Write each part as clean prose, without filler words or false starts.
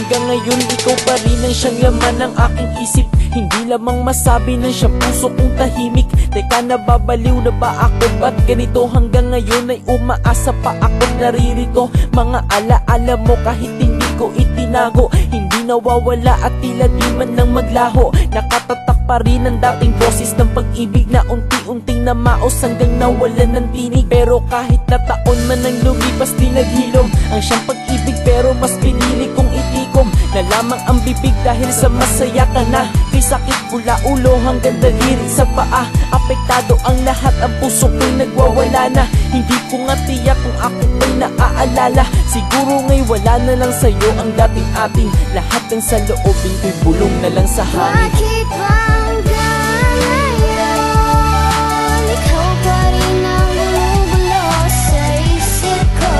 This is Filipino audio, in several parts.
hanggang ngayon ikaw pa rin ang siyang laman ng aking isip. Hindi lamang masabi ng siyang puso kong tahimik. Teka, nababaliw na ba ako? Ba't ganito? Hanggang ngayon ay umaasa pa ako't naririto. Mga alaala mo kahit hindi ko itinago, hindi nawawala at tila di man lang maglaho. Nakatatak pa rin ang dating boses ng pag-ibig na unti-unting namaos hanggang nawalan ng tinig. Pero kahit na taon man ang lumipas di naghilom ang siyang pag-ibig, pero mas pinili kong itikom na lamang ang bibig dahil sa masaya ka na. Kay sakit mula ulo hanggang daliri sa paa, apektado ang lahat, ang puso ko'y nagwawala na. Hindi ko nga tiyak kung ako pa'y naaalala. Siguro nga'y wala na lang sa'yo ang dating ating lahat ng sa loobin ko'y bulong na lang sa hangin. Bakit ba hanggang ngayon ikaw pa rin ang bumubulos sa isip ko?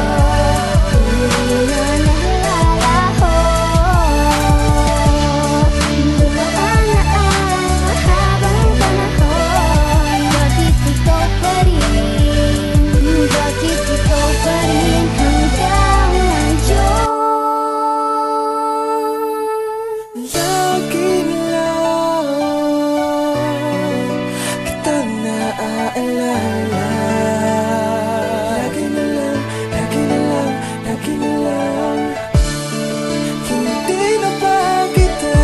Hindi na nalalaho. Dumaan na ang mahabang panahon, bakit ikaw pa rin? Bakit ikaw pa rin hanggang ngayon? Lagi na lang kitang naaalala. Lagi na lang, lagi na lang, lagi na lang. Hindi na ba kita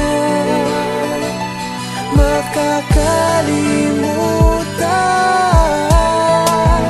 makakalimutan?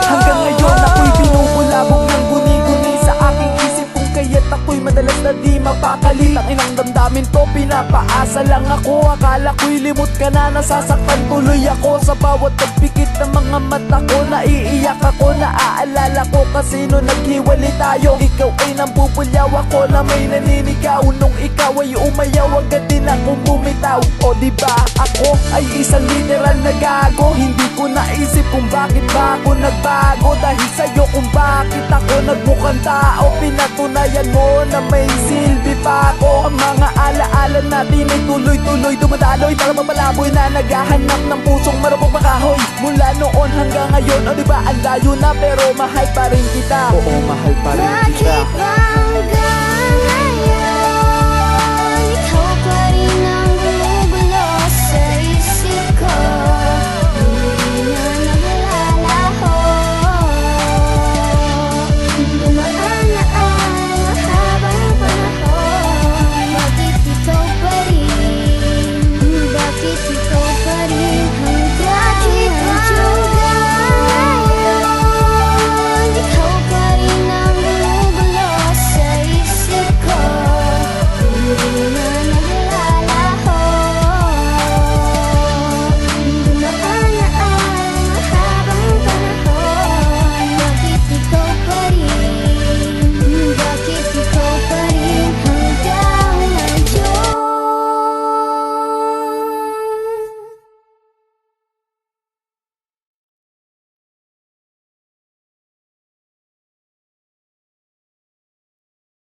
Hanggang ngayon ako'y binubulabog ng guni-guni sa aking isip, kung kaya't ako'y madalas na di mapakali. Ang inang damdamin to, pinapaasa lang ako. Akala ko'y limot ka na, nasasaktan tuloy ako. Sa bawat pagpikit ng mga mata ko, naiiyak ako, naaalala ko kasi nung naghiwalay tayo. Ikaw ay nambubulyaw, ako na may naninigaw. Nung ikaw ay umayaw, agad din akong bumitaw. O diba ako ay isang literal na gago. Hindi ko naisip kung bakit ba ako nagbago. Dahil sa'yo kung bakit ako nagmukhang tao. Pinatunayan mo na may silbi pa ako. Ang mga alaala natin ay tuloy-tuloy dumadaloy, para mapalaboy na naghahanap ng pusong marupok makahoy. Mula noon hanggang ngayon, o diba ang layo na, pero mahal pa rin kita. Oo, mahal pa rin kita. Bakit ba hanggang